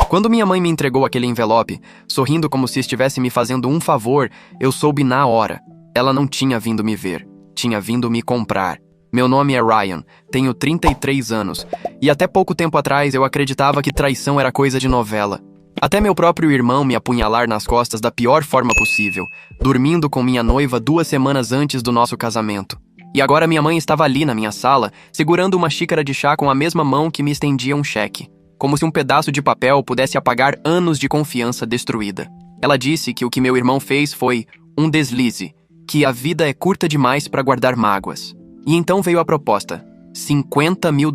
Quando minha mãe me entregou aquele envelope, sorrindo como se estivesse me fazendo um favor, eu soube na hora. Ela não tinha vindo me ver, tinha vindo me comprar. Meu nome é Ryan, tenho 33 anos, e até pouco tempo atrás eu acreditava que traição era coisa de novela. Até meu próprio irmão me apunhalar nas costas da pior forma possível, dormindo com minha noiva 2 semanas antes do nosso casamento. E agora minha mãe estava ali na minha sala, segurando uma xícara de chá com a mesma mão que me estendia um cheque. Como se um pedaço de papel pudesse apagar anos de confiança destruída. Ela disse que o que meu irmão fez foi um deslize, que a vida é curta demais para guardar mágoas. E então veio a proposta, $50 mil.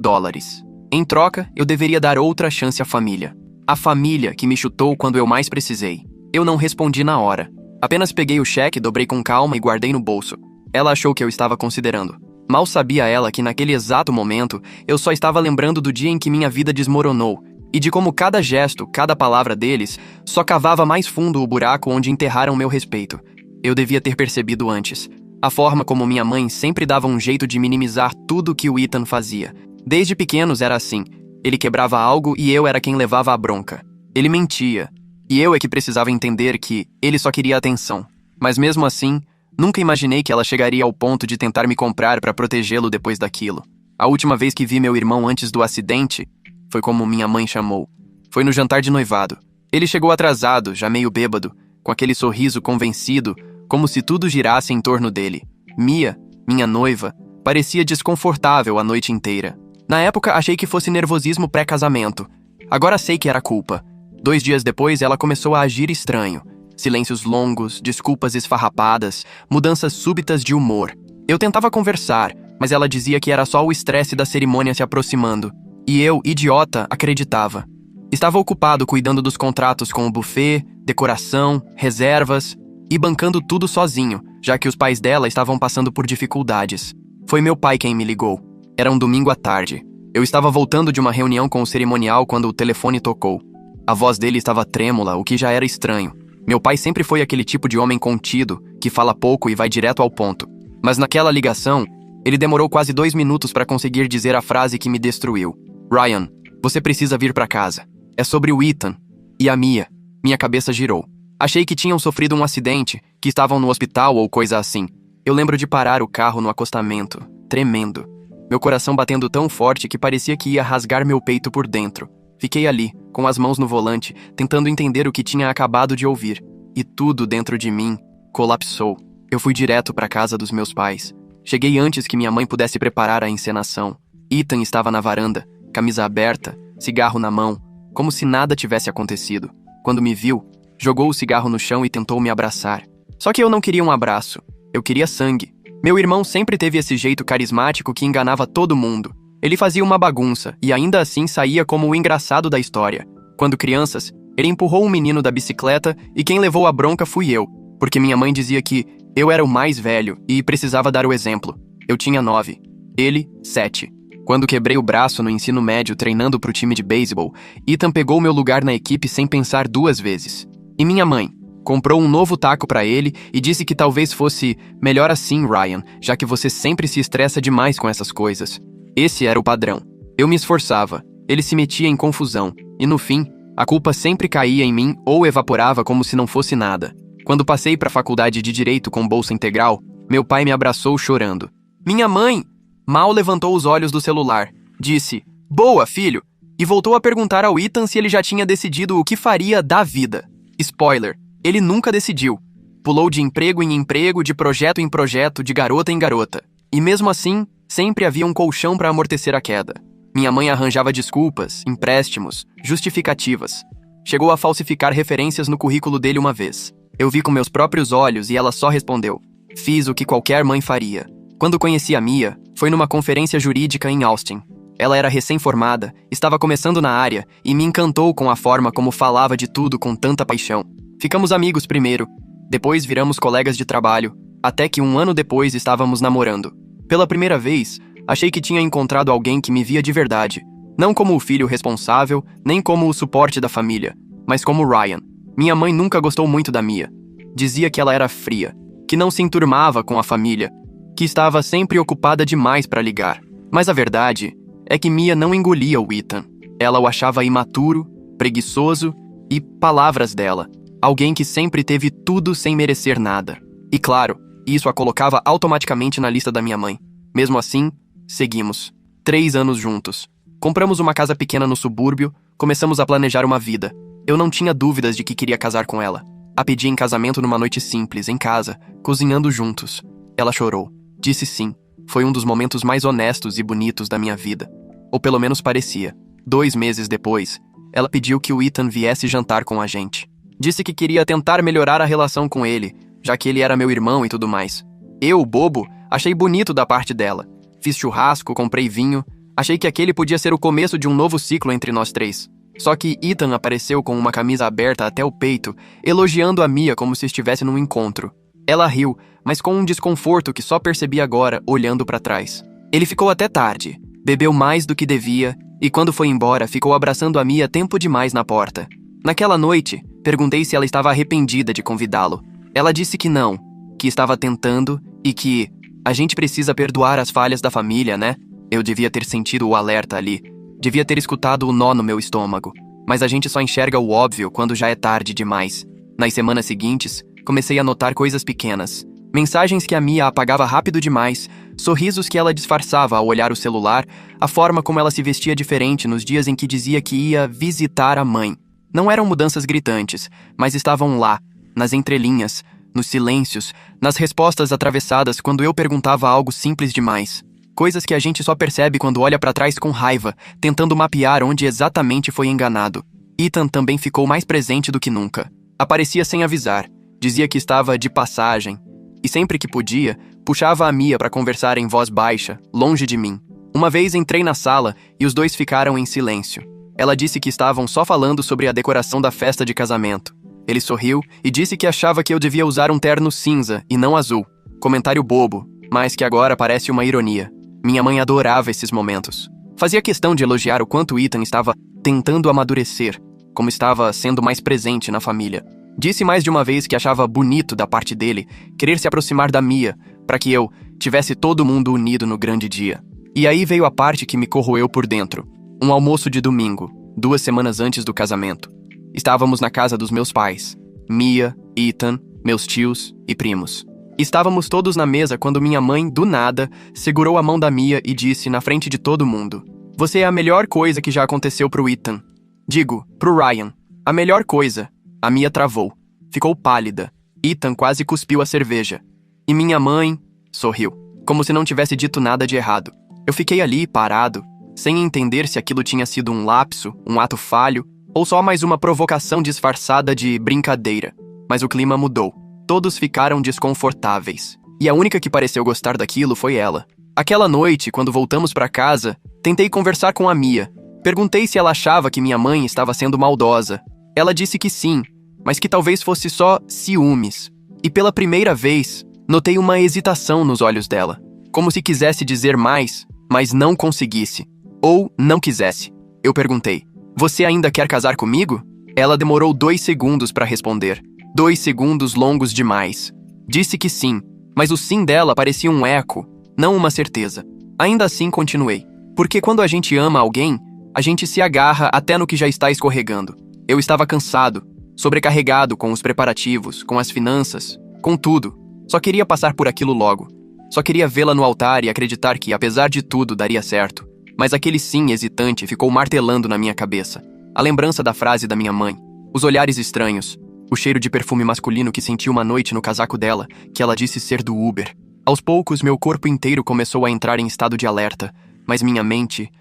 Em troca, eu deveria dar outra chance à família. A família que me chutou quando eu mais precisei. Eu não respondi na hora. Apenas peguei o cheque, dobrei com calma e guardei no bolso. Ela achou que eu estava considerando. Mal sabia ela que naquele exato momento, eu só estava lembrando do dia em que minha vida desmoronou, e de como cada gesto, cada palavra deles, só cavava mais fundo o buraco onde enterraram meu respeito. Eu devia ter percebido antes. A forma como minha mãe sempre dava um jeito de minimizar tudo que o Ethan fazia. Desde pequenos era assim. Ele quebrava algo e eu era quem levava a bronca. Ele mentia. E eu é que precisava entender que ele só queria atenção. Mas mesmo assim, nunca imaginei que ela chegaria ao ponto de tentar me comprar para protegê-lo depois daquilo. A última vez que vi meu irmão antes do acidente, foi como minha mãe chamou. Foi no jantar de noivado. Ele chegou atrasado, já meio bêbado, com aquele sorriso convencido, como se tudo girasse em torno dele. Mia, minha noiva, parecia desconfortável a noite inteira. Na época, achei que fosse nervosismo pré-casamento. Agora sei que era culpa. 2 dias depois, ela começou a agir estranho. Silêncios longos, desculpas esfarrapadas, mudanças súbitas de humor. Eu tentava conversar, mas ela dizia que era só o estresse da cerimônia se aproximando. E eu, idiota, acreditava. Estava ocupado cuidando dos contratos com o buffet, decoração, reservas e bancando tudo sozinho, já que os pais dela estavam passando por dificuldades. Foi meu pai quem me ligou. Era um domingo à tarde. Eu estava voltando de uma reunião com o cerimonial quando o telefone tocou. A voz dele estava trêmula, o que já era estranho. Meu pai sempre foi aquele tipo de homem contido, que fala pouco e vai direto ao ponto. Mas naquela ligação, ele demorou quase 2 minutos para conseguir dizer a frase que me destruiu. Ryan, você precisa vir para casa. É sobre o Ethan e a Mia. Minha cabeça girou. Achei que tinham sofrido um acidente, que estavam no hospital ou coisa assim. Eu lembro de parar o carro no acostamento, tremendo. Meu coração batendo tão forte que parecia que ia rasgar meu peito por dentro. Fiquei ali, com as mãos no volante, tentando entender o que tinha acabado de ouvir. E tudo dentro de mim colapsou. Eu fui direto para a casa dos meus pais. Cheguei antes que minha mãe pudesse preparar a encenação. Ethan estava na varanda, camisa aberta, cigarro na mão, como se nada tivesse acontecido. Quando me viu, jogou o cigarro no chão e tentou me abraçar. Só que eu não queria um abraço. Eu queria sangue. Meu irmão sempre teve esse jeito carismático que enganava todo mundo. Ele fazia uma bagunça e ainda assim saía como o engraçado da história. Quando crianças, ele empurrou um menino da bicicleta e quem levou a bronca fui eu, porque minha mãe dizia que eu era o mais velho e precisava dar o exemplo. Eu tinha 9, ele 7. Quando quebrei o braço no ensino médio treinando pro time de beisebol, Ethan pegou meu lugar na equipe sem pensar 2 vezes. E minha mãe comprou um novo taco pra ele e disse que talvez fosse melhor assim, Ryan, já que você sempre se estressa demais com essas coisas. Esse era o padrão. Eu me esforçava, ele se metia em confusão, e no fim, a culpa sempre caía em mim ou evaporava como se não fosse nada. Quando passei para a faculdade de Direito com bolsa integral, meu pai me abraçou chorando. Minha mãe mal levantou os olhos do celular, disse, "Boa, filho", e voltou a perguntar ao Ethan se ele já tinha decidido o que faria da vida. Spoiler, ele nunca decidiu. Pulou de emprego em emprego, de projeto em projeto, de garota em garota. E mesmo assim, sempre havia um colchão para amortecer a queda. Minha mãe arranjava desculpas, empréstimos, justificativas. Chegou a falsificar referências no currículo dele uma vez. Eu vi com meus próprios olhos e ela só respondeu. Fiz o que qualquer mãe faria. Quando conheci a Mia, foi numa conferência jurídica em Austin. Ela era recém-formada, estava começando na área e me encantou com a forma como falava de tudo com tanta paixão. Ficamos amigos primeiro, depois viramos colegas de trabalho, até que 1 ano depois estávamos namorando. Pela primeira vez, achei que tinha encontrado alguém que me via de verdade, não como o filho responsável, nem como o suporte da família, mas como Ryan. Minha mãe nunca gostou muito da Mia. Dizia que ela era fria, que não se enturmava com a família, que estava sempre ocupada demais para ligar. Mas a verdade é que Mia não engolia o Ethan. Ela o achava imaturo, preguiçoso e palavras dela. Alguém que sempre teve tudo sem merecer nada. E claro, isso a colocava automaticamente na lista da minha mãe. Mesmo assim, seguimos. 3 anos juntos. Compramos uma casa pequena no subúrbio, começamos a planejar uma vida. Eu não tinha dúvidas de que queria casar com ela. A pedi em casamento numa noite simples, em casa, cozinhando juntos. Ela chorou. Disse sim. Foi um dos momentos mais honestos e bonitos da minha vida. Ou pelo menos parecia. 2 meses depois, ela pediu que o Ethan viesse jantar com a gente. Disse que queria tentar melhorar a relação com ele, já que ele era meu irmão e tudo mais. Eu, bobo, achei bonito da parte dela. Fiz churrasco, comprei vinho. Achei que aquele podia ser o começo de um novo ciclo entre nós 3. Só que Ethan apareceu com uma camisa aberta até o peito, elogiando a Mia como se estivesse num encontro. Ela riu, mas com um desconforto que só percebi agora, olhando pra trás. Ele ficou até tarde, bebeu mais do que devia, e quando foi embora, ficou abraçando a Mia tempo demais na porta. Naquela noite, perguntei se ela estava arrependida de convidá-lo. Ela disse que não, que estava tentando e que a gente precisa perdoar as falhas da família, né? Eu devia ter sentido o alerta ali. Devia ter escutado o nó no meu estômago. Mas a gente só enxerga o óbvio quando já é tarde demais. Nas semanas seguintes, comecei a notar coisas pequenas. Mensagens que a Mia apagava rápido demais, sorrisos que ela disfarçava ao olhar o celular, a forma como ela se vestia diferente nos dias em que dizia que ia visitar a mãe. Não eram mudanças gritantes, mas estavam lá, nas entrelinhas, nos silêncios, nas respostas atravessadas quando eu perguntava algo simples demais. Coisas que a gente só percebe quando olha pra trás com raiva, tentando mapear onde exatamente foi enganado. Ethan também ficou mais presente do que nunca. Aparecia sem avisar, dizia que estava de passagem, e sempre que podia, puxava a Mia pra conversar em voz baixa, longe de mim. Uma vez entrei na sala e os dois ficaram em silêncio. Ela disse que estavam só falando sobre a decoração da festa de casamento. Ele sorriu e disse que achava que eu devia usar um terno cinza e não azul. Comentário bobo, mas que agora parece uma ironia. Minha mãe adorava esses momentos. Fazia questão de elogiar o quanto Ethan estava tentando amadurecer, como estava sendo mais presente na família. Disse mais de uma vez que achava bonito da parte dele querer se aproximar da Mia, para que eu tivesse todo mundo unido no grande dia. E aí veio a parte que me corroeu por dentro. Um almoço de domingo, 2 semanas antes do casamento. Estávamos na casa dos meus pais, Mia, Ethan, meus tios e primos. Estávamos todos na mesa quando minha mãe, do nada, segurou a mão da Mia e disse na frente de todo mundo: "Você é a melhor coisa que já aconteceu pro Ethan. Digo, pro Ryan. A melhor coisa." A Mia travou. Ficou pálida. Ethan quase cuspiu a cerveja. E minha mãe sorriu, como se não tivesse dito nada de errado. Eu fiquei ali, parado, sem entender se aquilo tinha sido um lapso, um ato falho, ou só mais uma provocação disfarçada de brincadeira. Mas o clima mudou. Todos ficaram desconfortáveis. E a única que pareceu gostar daquilo foi ela. Aquela noite, quando voltamos para casa, tentei conversar com a Mia. Perguntei se ela achava que minha mãe estava sendo maldosa. Ela disse que sim, mas que talvez fosse só ciúmes. E pela primeira vez, notei uma hesitação nos olhos dela. Como se quisesse dizer mais, mas não conseguisse. Ou não quisesse. Eu perguntei: "Você ainda quer casar comigo?" Ela demorou 2 segundos para responder. 2 segundos longos demais. Disse que sim, mas o sim dela parecia um eco, não uma certeza. Ainda assim continuei. Porque quando a gente ama alguém, a gente se agarra até no que já está escorregando. Eu estava cansado, sobrecarregado com os preparativos, com as finanças, com tudo. Só queria passar por aquilo logo. Só queria vê-la no altar e acreditar que, apesar de tudo, daria certo. Mas aquele sim hesitante ficou martelando na minha cabeça. A lembrança da frase da minha mãe, os olhares estranhos, o cheiro de perfume masculino que senti uma noite no casaco dela, que ela disse ser do Uber. Aos poucos, meu corpo inteiro começou a entrar em estado de alerta, mas minha mente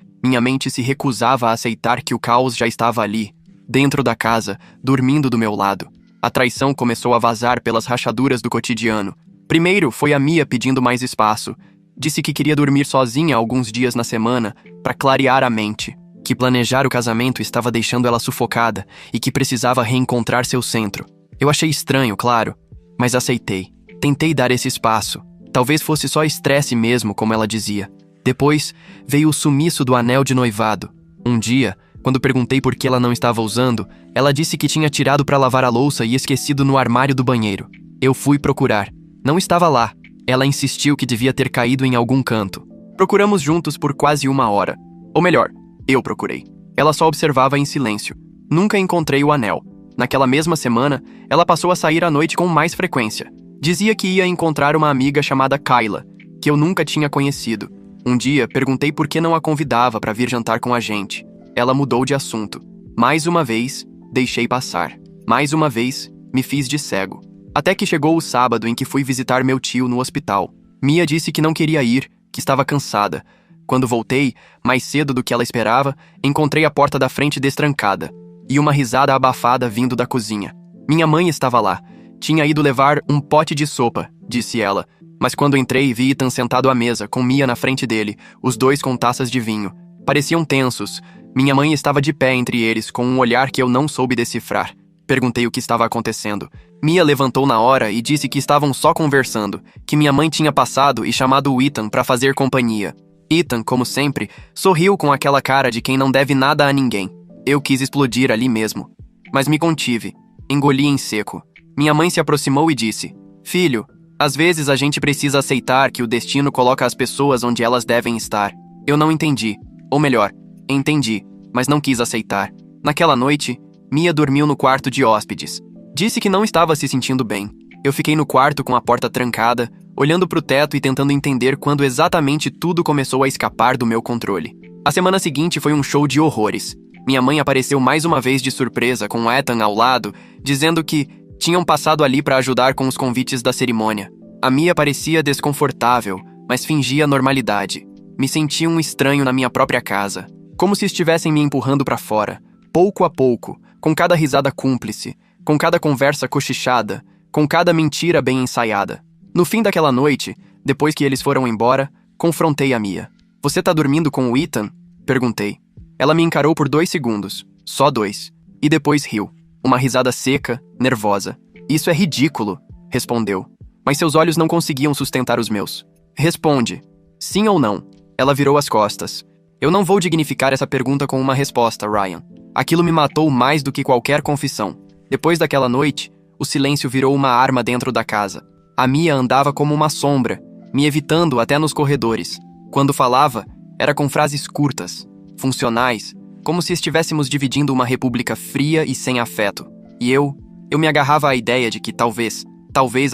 se recusava a aceitar que o caos já estava ali, dentro da casa, dormindo do meu lado. A traição começou a vazar pelas rachaduras do cotidiano. Primeiro foi a Mia pedindo mais espaço. Disse que queria dormir sozinha alguns dias na semana para clarear a mente, que planejar o casamento estava deixando ela sufocada e que precisava reencontrar seu centro. Eu achei estranho, claro, mas aceitei. Tentei dar esse espaço. Talvez fosse só estresse mesmo, como ela dizia. Depois veio o sumiço do anel de noivado. Um dia, quando perguntei por que ela não estava usando, ela disse que tinha tirado para lavar a louça e esquecido no armário do banheiro. Eu fui procurar. Não estava lá. Ela insistiu que devia ter caído em algum canto. Procuramos juntos por quase 1 hora. Ou melhor, eu procurei. Ela só observava em silêncio. Nunca encontrei o anel. Naquela mesma semana, ela passou a sair à noite com mais frequência. Dizia que ia encontrar uma amiga chamada Kyla, que eu nunca tinha conhecido. Um dia, perguntei por que não a convidava para vir jantar com a gente. Ela mudou de assunto. Mais uma vez, deixei passar. Mais uma vez, me fiz de cego. Até que chegou o sábado em que fui visitar meu tio no hospital. Mia disse que não queria ir, que estava cansada. Quando voltei, mais cedo do que ela esperava, encontrei a porta da frente destrancada e uma risada abafada vindo da cozinha. Minha mãe estava lá. Tinha ido levar um pote de sopa, disse ela. Mas quando entrei, vi Ethan sentado à mesa, com Mia na frente dele, os dois com taças de vinho. Pareciam tensos. Minha mãe estava de pé entre eles, com um olhar que eu não soube decifrar. Perguntei o que estava acontecendo. Mia levantou na hora e disse que estavam só conversando, que minha mãe tinha passado e chamado o Ethan para fazer companhia. Ethan, como sempre, sorriu com aquela cara de quem não deve nada a ninguém. Eu quis explodir ali mesmo. Mas me contive. Engoli em seco. Minha mãe se aproximou e disse: "Filho, às vezes a gente precisa aceitar que o destino coloca as pessoas onde elas devem estar." Eu não entendi. Ou melhor, entendi, mas não quis aceitar. Naquela noite, Mia dormiu no quarto de hóspedes. Disse que não estava se sentindo bem. Eu fiquei no quarto com a porta trancada, olhando para o teto e tentando entender quando exatamente tudo começou a escapar do meu controle. A semana seguinte foi um show de horrores. Minha mãe apareceu mais uma vez de surpresa com Ethan ao lado, dizendo que tinham passado ali para ajudar com os convites da cerimônia. A Mia parecia desconfortável, mas fingia normalidade. Me senti um estranho na minha própria casa, como se estivessem me empurrando para fora, pouco a pouco, com cada risada cúmplice, com cada conversa cochichada, com cada mentira bem ensaiada. No fim daquela noite, depois que eles foram embora, confrontei a Mia. "Você tá dormindo com o Ethan?" Perguntei. Ela me encarou por 2 segundos, só 2, e depois riu. Uma risada seca, nervosa. "Isso é ridículo", respondeu. Mas seus olhos não conseguiam sustentar os meus. "Responde. Sim ou não?" Ela virou as costas. Eu não vou dignificar essa pergunta com uma resposta, Ryan. Aquilo me matou mais do que qualquer confissão. Depois daquela noite, o silêncio virou uma arma dentro da casa. A Mia andava como uma sombra, me evitando até nos corredores. Quando falava, era com frases curtas, funcionais, como se estivéssemos dividindo uma república fria e sem afeto. E eu me agarrava à ideia de que talvez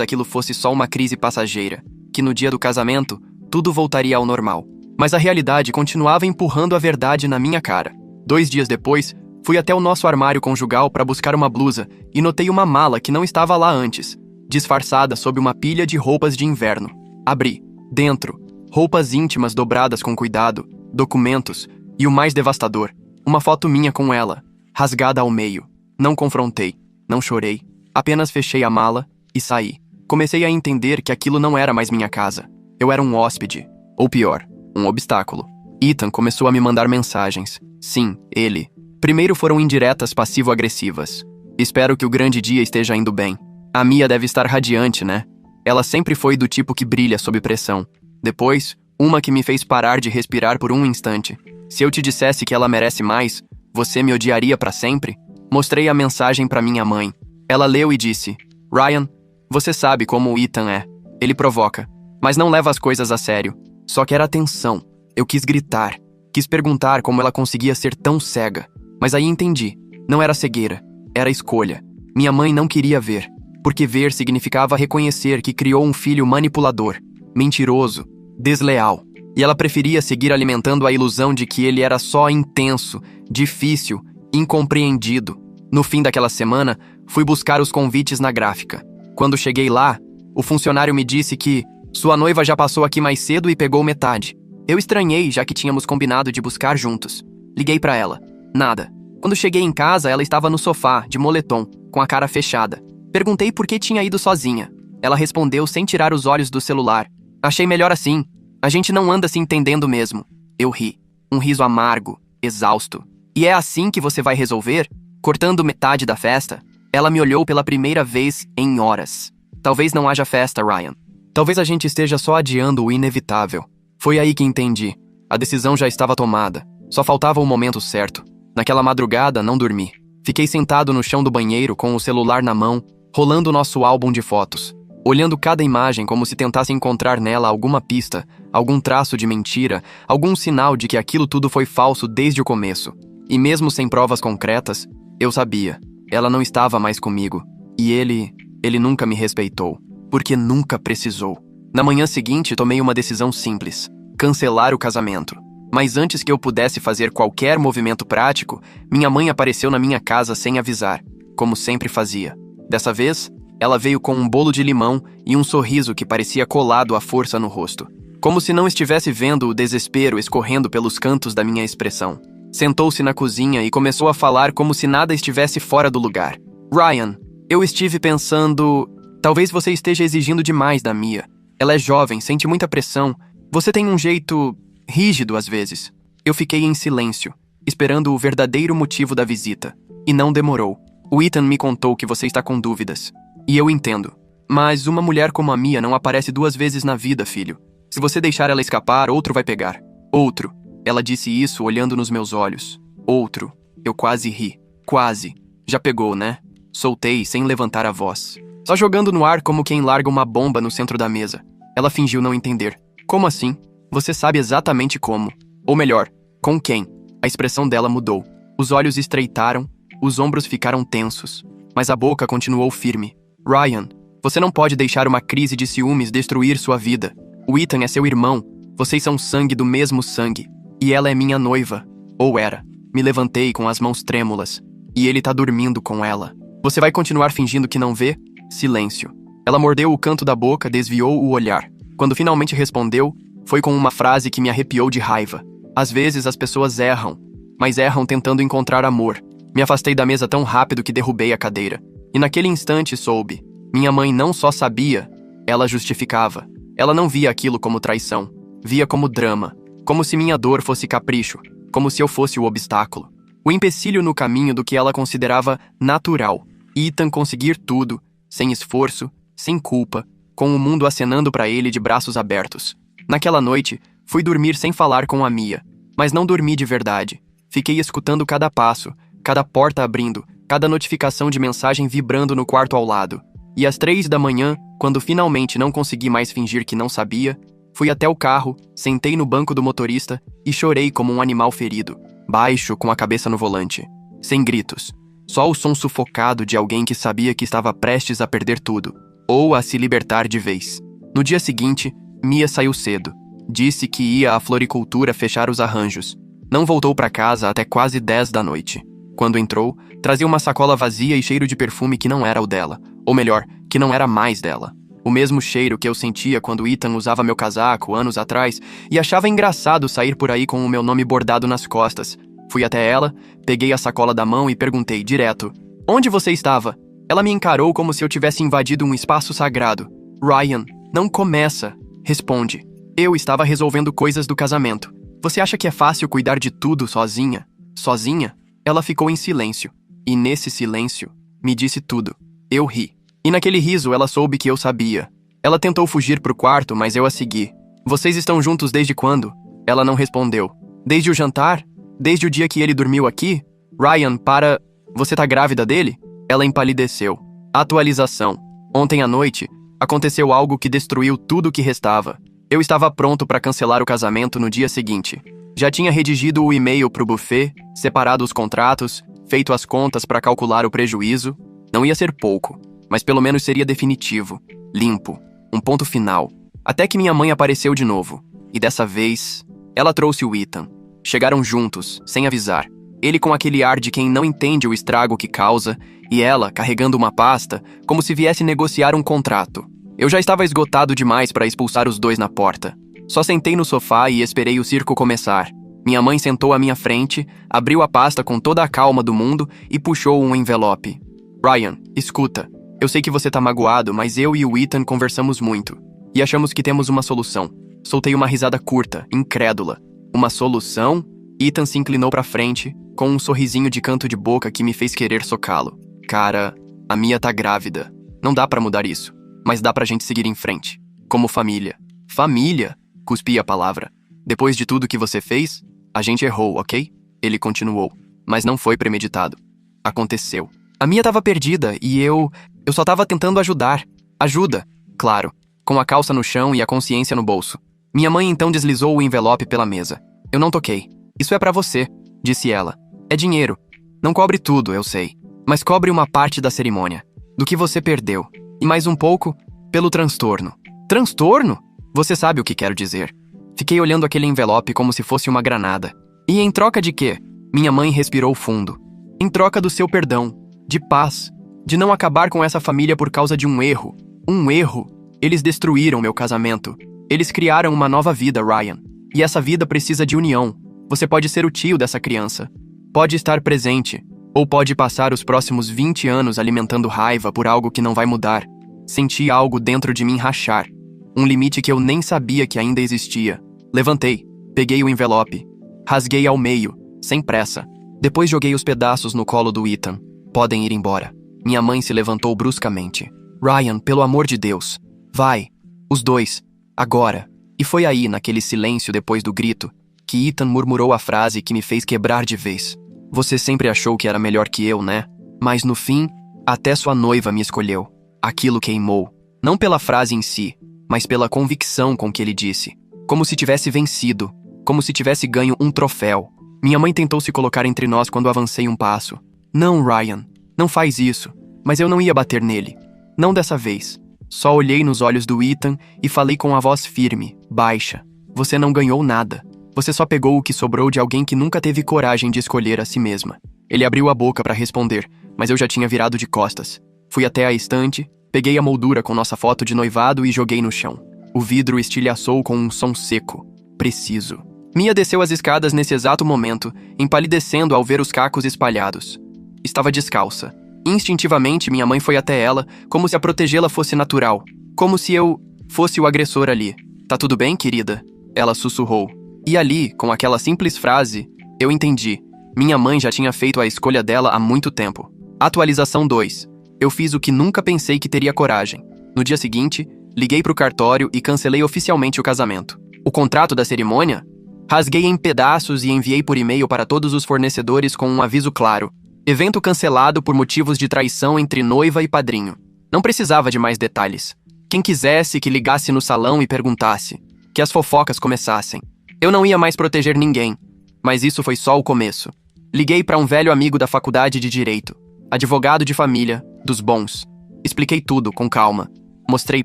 aquilo fosse só uma crise passageira, que no dia do casamento, tudo voltaria ao normal. Mas a realidade continuava empurrando a verdade na minha cara. 2 dias depois, fui até o nosso armário conjugal para buscar uma blusa e notei uma mala que não estava lá antes, disfarçada sob uma pilha de roupas de inverno. Abri. Dentro, roupas íntimas dobradas com cuidado, documentos e o mais devastador, uma foto minha com ela, rasgada ao meio. Não confrontei, não chorei, apenas fechei a mala e saí. Comecei a entender que aquilo não era mais minha casa. Eu era um hóspede, ou pior, um obstáculo. Ethan começou a me mandar mensagens. Sim, ele. Primeiro foram indiretas passivo-agressivas. "Espero que o grande dia esteja indo bem. A Mia deve estar radiante, né? Ela sempre foi do tipo que brilha sob pressão." Depois, uma que me fez parar de respirar por um instante. "Se eu te dissesse que ela merece mais, você me odiaria para sempre?" Mostrei a mensagem para minha mãe. Ela leu e disse: "Ryan, você sabe como o Ethan é. Ele provoca, mas não leva as coisas a sério. Só quer atenção." Eu quis gritar. Quis perguntar como ela conseguia ser tão cega. Mas aí entendi. Não era cegueira. Era escolha. Minha mãe não queria ver. Porque ver significava reconhecer que criou um filho manipulador, mentiroso, desleal. E ela preferia seguir alimentando a ilusão de que ele era só intenso, difícil, incompreendido. No fim daquela semana, fui buscar os convites na gráfica. Quando cheguei lá, o funcionário me disse que sua noiva já passou aqui mais cedo e pegou metade. Eu estranhei, já que tínhamos combinado de buscar juntos. Liguei pra ela. Nada. Quando cheguei em casa, ela estava no sofá, de moletom, com a cara fechada. Perguntei por que tinha ido sozinha. Ela respondeu sem tirar os olhos do celular. "Achei melhor assim. A gente não anda se entendendo mesmo." Eu ri. Um riso amargo, exausto. "E é assim que você vai resolver? Cortando metade da festa?" Ela me olhou pela primeira vez em horas. "Talvez não haja festa, Ryan. Talvez a gente esteja só adiando o inevitável." Foi aí que entendi. A decisão já estava tomada. Só faltava o momento certo. Naquela madrugada, não dormi. Fiquei sentado no chão do banheiro com o celular na mão, rolando nosso álbum de fotos. Olhando cada imagem como se tentasse encontrar nela alguma pista, algum traço de mentira, algum sinal de que aquilo tudo foi falso desde o começo. E mesmo sem provas concretas, Eu sabia. Ela não estava mais comigo. E ele nunca me respeitou. Porque nunca precisou. Na manhã seguinte, tomei uma decisão simples: cancelar o casamento. Mas antes que eu pudesse fazer qualquer movimento prático, minha mãe apareceu na minha casa sem avisar, como sempre fazia. Dessa vez, ela veio com um bolo de limão e um sorriso que parecia colado à força no rosto, como se não estivesse vendo o desespero escorrendo pelos cantos da minha expressão. Sentou-se na cozinha e começou a falar como se nada estivesse fora do lugar. Ryan, eu estive pensando... Talvez você esteja exigindo demais da Mia. Ela é jovem, sente muita pressão. Você tem um jeito... rígido às vezes. Eu fiquei em silêncio, esperando o verdadeiro motivo da visita. E não demorou. O Ethan me contou que você está com dúvidas. E eu entendo. Mas uma mulher como a Mia não aparece 2 vezes na vida, filho. Se você deixar ela escapar, outro vai pegar. Outro. Ela disse isso olhando nos meus olhos. Outro. Eu quase ri. Quase. Já pegou, né? Soltei, sem levantar a voz. Só jogando no ar como quem larga uma bomba no centro da mesa. Ela fingiu não entender. Como assim? Você sabe exatamente como. Ou melhor, com quem. A expressão dela mudou. Os olhos estreitaram, os ombros ficaram tensos. Mas a boca continuou firme. Ryan, você não pode deixar uma crise de ciúmes destruir sua vida. O Ethan é seu irmão. Vocês são sangue do mesmo sangue. E ela é minha noiva. Ou era. Me levantei com as mãos trêmulas. E ele tá dormindo com ela. Você vai continuar fingindo que não vê? Silêncio. Ela mordeu o canto da boca, desviou o olhar. Quando finalmente respondeu, foi com uma frase que me arrepiou de raiva. Às vezes as pessoas erram, mas erram tentando encontrar amor. Me afastei da mesa tão rápido que derrubei a cadeira. E naquele instante soube. Minha mãe não só sabia, ela justificava. Ela não via aquilo como traição. Via como drama. Como se minha dor fosse capricho. Como se eu fosse o obstáculo. O empecilho no caminho do que ela considerava natural. Ethan conseguir tudo, sem esforço, sem culpa, com o mundo acenando para ele de braços abertos. Naquela noite, fui dormir sem falar com a Mia. Mas não dormi de verdade. Fiquei escutando cada passo, cada porta abrindo, cada notificação de mensagem vibrando no quarto ao lado. E às 3 da manhã, quando finalmente não consegui mais fingir que não sabia, fui até o carro, sentei no banco do motorista e chorei como um animal ferido, baixo, com a cabeça no volante. Sem gritos. Só o som sufocado de alguém que sabia que estava prestes a perder tudo, ou a se libertar de vez. No dia seguinte, Mia saiu cedo. Disse que ia à floricultura fechar os arranjos. Não voltou para casa até quase 10 da noite. Quando entrou, trazia uma sacola vazia e cheiro de perfume que não era o dela. Ou melhor, que não era mais dela. O mesmo cheiro que eu sentia quando Ethan usava meu casaco anos atrás e achava engraçado sair por aí com o meu nome bordado nas costas. Fui até ela, peguei a sacola da mão e perguntei direto: "Onde você estava?" Ela me encarou como se eu tivesse invadido um espaço sagrado. "Ryan, não começa." Responde. "Eu estava resolvendo coisas do casamento. Você acha que é fácil cuidar de tudo sozinha?" Sozinha? Ela ficou em silêncio. E nesse silêncio, me disse tudo. Eu ri. E naquele riso ela soube que eu sabia. Ela tentou fugir pro quarto, mas eu a segui. "Vocês estão juntos desde quando?" Ela não respondeu. "Desde o jantar? Desde o dia que ele dormiu aqui? Ryan, para... Você tá grávida dele?" Ela empalideceu. Atualização. Ontem à noite, aconteceu algo que destruiu tudo o que restava. Eu estava pronto para cancelar o casamento no dia seguinte. Já tinha redigido o e-mail pro buffet, separado os contratos, feito as contas para calcular o prejuízo. Não ia ser pouco, mas pelo menos seria definitivo, limpo, um ponto final. Até que minha mãe apareceu de novo. E dessa vez, ela trouxe o Ethan. Chegaram juntos, sem avisar. Ele com aquele ar de quem não entende o estrago que causa, e ela carregando uma pasta, como se viesse negociar um contrato. Eu já estava esgotado demais para expulsar os dois na porta. Só sentei no sofá e esperei o circo começar. Minha mãe sentou à minha frente, abriu a pasta com toda a calma do mundo e puxou um envelope. "Ryan, escuta. Eu sei que você tá magoado, mas eu e o Ethan conversamos muito. E achamos que temos uma solução." Soltei uma risada curta, incrédula. "Uma solução?" Ethan se inclinou pra frente, com um sorrisinho de canto de boca que me fez querer socá-lo. "Cara, a Mia tá grávida. Não dá pra mudar isso, mas dá pra gente seguir em frente. Como família." "Família?" Cuspi a palavra. "Depois de tudo que você fez, a gente errou, ok?" Ele continuou. "Mas não foi premeditado. Aconteceu. A Mia tava perdida e eu só tava tentando ajudar. Ajuda, claro, com a calça no chão e a consciência no bolso." Minha mãe então deslizou o envelope pela mesa. "Eu não toquei. Isso é pra você", disse ela. "É dinheiro." Não cobre tudo, eu sei. Mas cobre uma parte da cerimônia. Do que você perdeu. E mais um pouco pelo transtorno. Transtorno? Você sabe o que quero dizer. Fiquei olhando aquele envelope como se fosse uma granada. E em troca de quê? Minha mãe respirou fundo. Em troca do seu perdão, de paz, de não acabar com essa família por causa de um erro. Um erro. Eles destruíram meu casamento. Eles criaram uma nova vida, Ryan. E essa vida precisa de união. Você pode ser o tio dessa criança. Pode estar presente. Ou pode passar os próximos 20 anos alimentando raiva por algo que não vai mudar. Senti algo dentro de mim rachar. Um limite que eu nem sabia que ainda existia. Levantei, peguei o envelope. Rasguei ao meio, sem pressa. Depois joguei os pedaços no colo do Ethan. Podem ir embora. Minha mãe se levantou bruscamente. Ryan, pelo amor de Deus. Vai. Os dois. Agora. E foi aí, naquele silêncio depois do grito, que Ethan murmurou a frase que me fez quebrar de vez. Você sempre achou que era melhor que eu, né? Mas no fim, até sua noiva me escolheu. Aquilo queimou. Não pela frase em si, mas pela convicção com que ele disse. Como se tivesse vencido. Como se tivesse ganho um troféu. Minha mãe tentou se colocar entre nós quando avancei um passo. Não, Ryan. Não faz isso. Mas eu não ia bater nele. Não dessa vez. Só olhei nos olhos do Ethan e falei com a voz firme, baixa. Você não ganhou nada. Você só pegou o que sobrou de alguém que nunca teve coragem de escolher a si mesma. Ele abriu a boca para responder, mas eu já tinha virado de costas. Fui até a estante, peguei a moldura com nossa foto de noivado e joguei no chão. O vidro estilhaçou com um som seco, preciso. Mia desceu as escadas nesse exato momento, empalidecendo ao ver os cacos espalhados. Estava descalça. Instintivamente, minha mãe foi até ela, como se a protegê-la fosse natural. Como se eu fosse o agressor ali. Tá tudo bem, querida? Ela sussurrou. E ali, com aquela simples frase, eu entendi. Minha mãe já tinha feito a escolha dela há muito tempo. Atualização 2. Eu fiz o que nunca pensei que teria coragem. No dia seguinte, liguei pro cartório e cancelei oficialmente o casamento. O contrato da cerimônia? Rasguei em pedaços e enviei por e-mail para todos os fornecedores com um aviso claro. Evento cancelado por motivos de traição entre noiva e padrinho. Não precisava de mais detalhes. Quem quisesse que ligasse no salão e perguntasse. Que as fofocas começassem. Eu não ia mais proteger ninguém. Mas isso foi só o começo. Liguei para um velho amigo da faculdade de Direito. Advogado de família, dos bons. Expliquei tudo com calma. Mostrei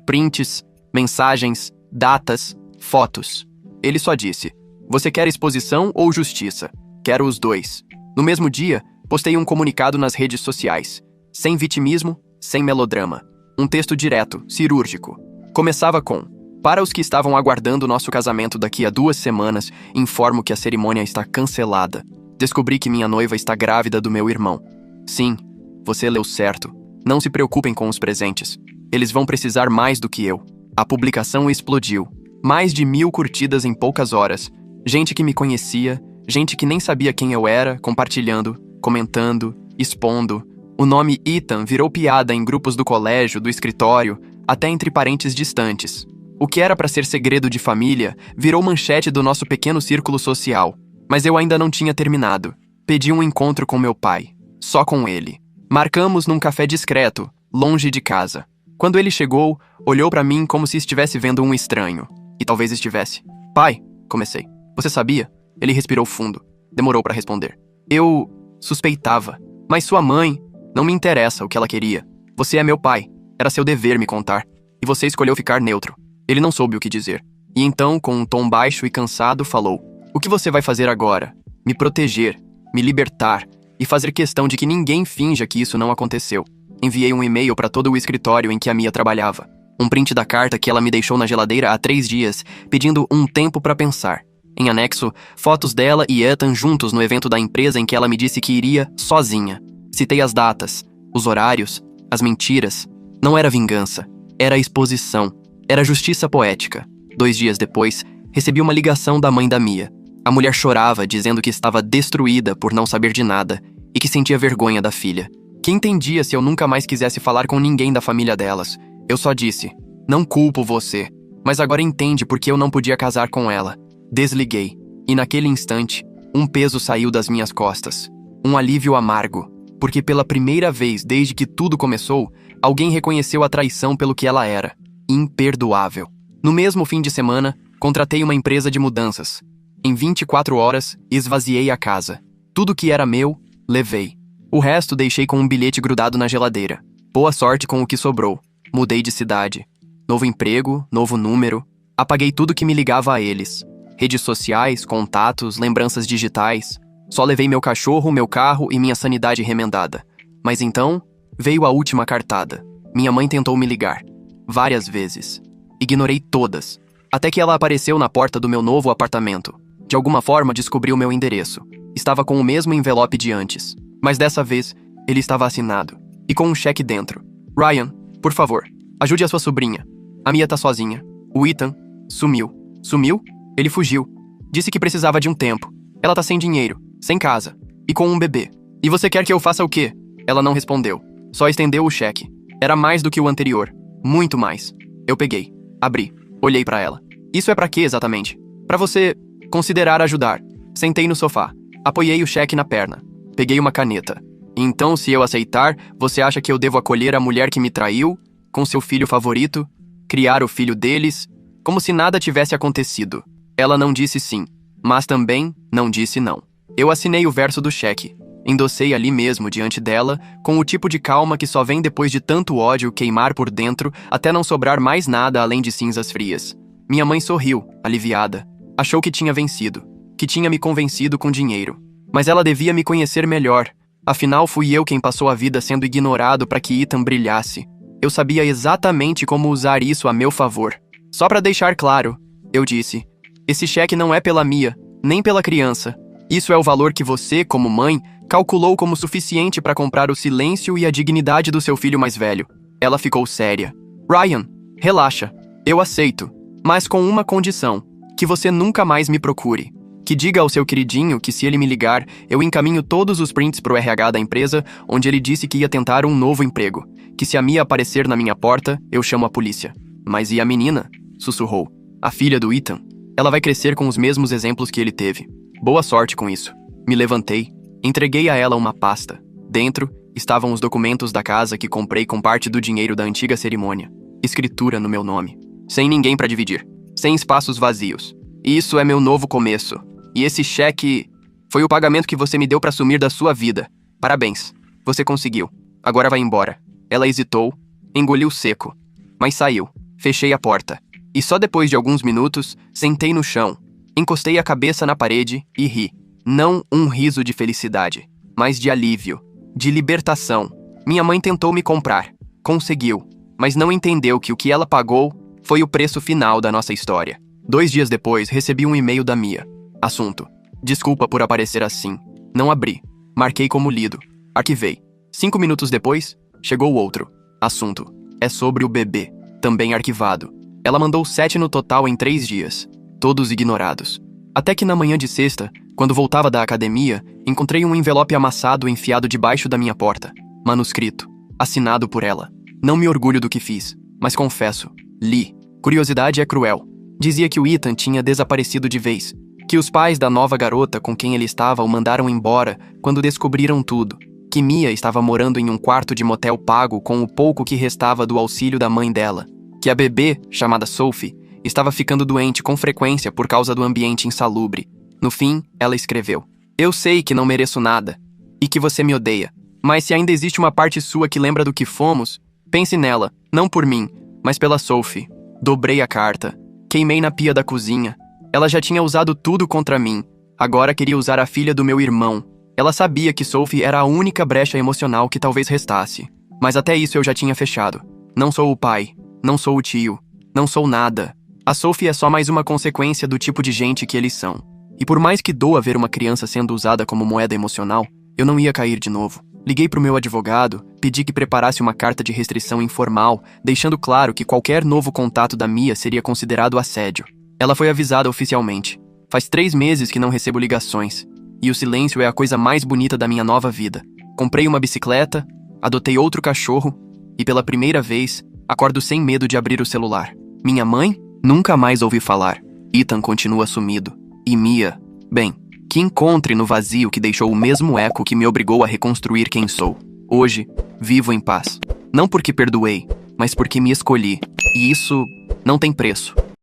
prints, mensagens, datas, fotos. Ele só disse: você quer exposição ou justiça? Quero os dois. No mesmo dia, postei um comunicado nas redes sociais. Sem vitimismo, sem melodrama. Um texto direto, cirúrgico. Começava com: para os que estavam aguardando nosso casamento daqui a 2 semanas, informo que a cerimônia está cancelada. Descobri que minha noiva está grávida do meu irmão. Sim, você leu certo. Não se preocupem com os presentes. Eles vão precisar mais do que eu. A publicação explodiu. Mais de 1000 curtidas em poucas horas. Gente que me conhecia, gente que nem sabia quem eu era, compartilhando, comentando, expondo. O nome Ethan virou piada em grupos do colégio, do escritório, até entre parentes distantes. O que era para ser segredo de família virou manchete do nosso pequeno círculo social. Mas eu ainda não tinha terminado. Pedi um encontro com meu pai. Só com ele. Marcamos num café discreto, longe de casa. Quando ele chegou, olhou para mim como se estivesse vendo um estranho. E talvez estivesse. Pai, comecei. Você sabia? Ele respirou fundo. Demorou para responder. Eu suspeitava. Mas sua mãe, não me interessa o que ela queria. Você é meu pai. Era seu dever me contar. E você escolheu ficar neutro. Ele não soube o que dizer. E então, com um tom baixo e cansado, falou: o que você vai fazer agora? Me proteger, me libertar e fazer questão de que ninguém finja que isso não aconteceu. Enviei um e-mail para todo o escritório em que a Mia trabalhava. Um print da carta que ela me deixou na geladeira há 3 dias, pedindo um tempo para pensar. Em anexo, fotos dela e Ethan juntos no evento da empresa em que ela me disse que iria sozinha. Citei as datas, os horários, as mentiras. Não era vingança, era exposição. Era justiça poética. 2 dias depois, recebi uma ligação da mãe da Mia. A mulher chorava, dizendo que estava destruída por não saber de nada e que sentia vergonha da filha. Que entendia se eu nunca mais quisesse falar com ninguém da família delas. Eu só disse: não culpo você, mas agora entende por que eu não podia casar com ela. Desliguei, e naquele instante, um peso saiu das minhas costas. Um alívio amargo, porque pela primeira vez desde que tudo começou, alguém reconheceu a traição pelo que ela era. Imperdoável. No mesmo fim de semana, contratei uma empresa de mudanças. Em 24 horas, esvaziei a casa. Tudo que era meu, levei. O resto deixei com um bilhete grudado na geladeira. Boa sorte com o que sobrou. Mudei de cidade. Novo emprego, novo número. Apaguei tudo que me ligava a eles. Redes sociais, contatos, lembranças digitais. Só levei meu cachorro, meu carro e minha sanidade remendada. Mas então, veio a última cartada. Minha mãe tentou me ligar. Várias vezes. Ignorei todas. Até que ela apareceu na porta do meu novo apartamento. De alguma forma, descobriu meu endereço. Estava com o mesmo envelope de antes. Mas dessa vez, ele estava assinado. E com um cheque dentro. Ryan, por favor, ajude a sua sobrinha. A Mia tá sozinha. O Ethan sumiu. Sumiu? Ele fugiu. Disse que precisava de um tempo. Ela tá sem dinheiro, sem casa e com um bebê. E você quer que eu faça o quê? Ela não respondeu. Só estendeu o cheque. Era mais do que o anterior. Muito mais. Eu peguei. Abri. Olhei pra ela. Isso é pra quê exatamente? Pra você considerar ajudar. Sentei no sofá. Apoiei o cheque na perna. Peguei uma caneta. Então, se eu aceitar, você acha que eu devo acolher a mulher que me traiu? Com seu filho favorito? Criar o filho deles? Como se nada tivesse acontecido. Ela não disse sim, mas também não disse não. Eu assinei o verso do cheque. Endossei ali mesmo, diante dela, com o tipo de calma que só vem depois de tanto ódio queimar por dentro até não sobrar mais nada além de cinzas frias. Minha mãe sorriu, aliviada. Achou que tinha vencido, que tinha me convencido com dinheiro. Mas ela devia me conhecer melhor. Afinal, fui eu quem passou a vida sendo ignorado para que Ethan brilhasse. Eu sabia exatamente como usar isso a meu favor. Só para deixar claro, eu disse, esse cheque não é pela Mia, nem pela criança. Isso é o valor que você, como mãe, calculou como suficiente para comprar o silêncio e a dignidade do seu filho mais velho. Ela ficou séria. Ryan, relaxa. Eu aceito. Mas com uma condição. Que você nunca mais me procure. Que diga ao seu queridinho que se ele me ligar, eu encaminho todos os prints pro RH da empresa, onde ele disse que ia tentar um novo emprego. Que se a Mia aparecer na minha porta, eu chamo a polícia. Mas e a menina? Sussurrou. A filha do Ethan. Ela vai crescer com os mesmos exemplos que ele teve. Boa sorte com isso. Me levantei. Entreguei a ela uma pasta. Dentro, estavam os documentos da casa que comprei com parte do dinheiro da antiga cerimônia. Escritura no meu nome. Sem ninguém para dividir. Sem espaços vazios. Isso é meu novo começo. E esse cheque foi o pagamento que você me deu para sumir da sua vida. Parabéns. Você conseguiu. Agora vai embora. Ela hesitou, engoliu seco. Mas saiu. Fechei a porta. E só depois de alguns minutos, sentei no chão. Encostei a cabeça na parede e ri. Não um riso de felicidade, mas de alívio. De libertação. Minha mãe tentou me comprar. Conseguiu. Mas não entendeu que o que ela pagou foi o preço final da nossa história. 2 dias depois, recebi um e-mail da Mia. Assunto. Desculpa por aparecer assim. Não abri. Marquei como lido. Arquivei. 5 minutos depois, chegou outro. Assunto. É sobre o bebê. Também arquivado. Ela mandou 7 no total em 3 dias. Todos ignorados. Até que na manhã de sexta, quando voltava da academia, encontrei um envelope amassado enfiado debaixo da minha porta. Manuscrito. Assinado por ela. Não me orgulho do que fiz, mas confesso. Li. Curiosidade é cruel. Dizia que o Ethan tinha desaparecido de vez. Que os pais da nova garota com quem ele estava o mandaram embora quando descobriram tudo. Que Mia estava morando em um quarto de motel pago com o pouco que restava do auxílio da mãe dela. Que a bebê, chamada Sophie, estava ficando doente com frequência por causa do ambiente insalubre. No fim, ela escreveu: Eu sei que não mereço nada, e que você me odeia. Mas se ainda existe uma parte sua que lembra do que fomos, pense nela, não por mim, mas pela Sophie. Dobrei a carta. Queimei na pia da cozinha. Ela já tinha usado tudo contra mim. Agora queria usar a filha do meu irmão. Ela sabia que Sophie era a única brecha emocional que talvez restasse. Mas até isso eu já tinha fechado. Não sou o pai. Não sou o tio. Não sou nada. A Sophie é só mais uma consequência do tipo de gente que eles são. E por mais que doa ver uma criança sendo usada como moeda emocional, eu não ia cair de novo. Liguei pro meu advogado, pedi que preparasse uma carta de restrição informal, deixando claro que qualquer novo contato da Mia seria considerado assédio. Ela foi avisada oficialmente. Faz 3 meses que não recebo ligações. E o silêncio é a coisa mais bonita da minha nova vida. Comprei uma bicicleta, adotei outro cachorro e pela primeira vez, acordo sem medo de abrir o celular. Minha mãe? Nunca mais ouvi falar. Ethan continua sumido. E Mia? Bem, que encontre no vazio que deixou o mesmo eco que me obrigou a reconstruir quem sou. Hoje, vivo em paz. Não porque perdoei, mas porque me escolhi. E isso não tem preço.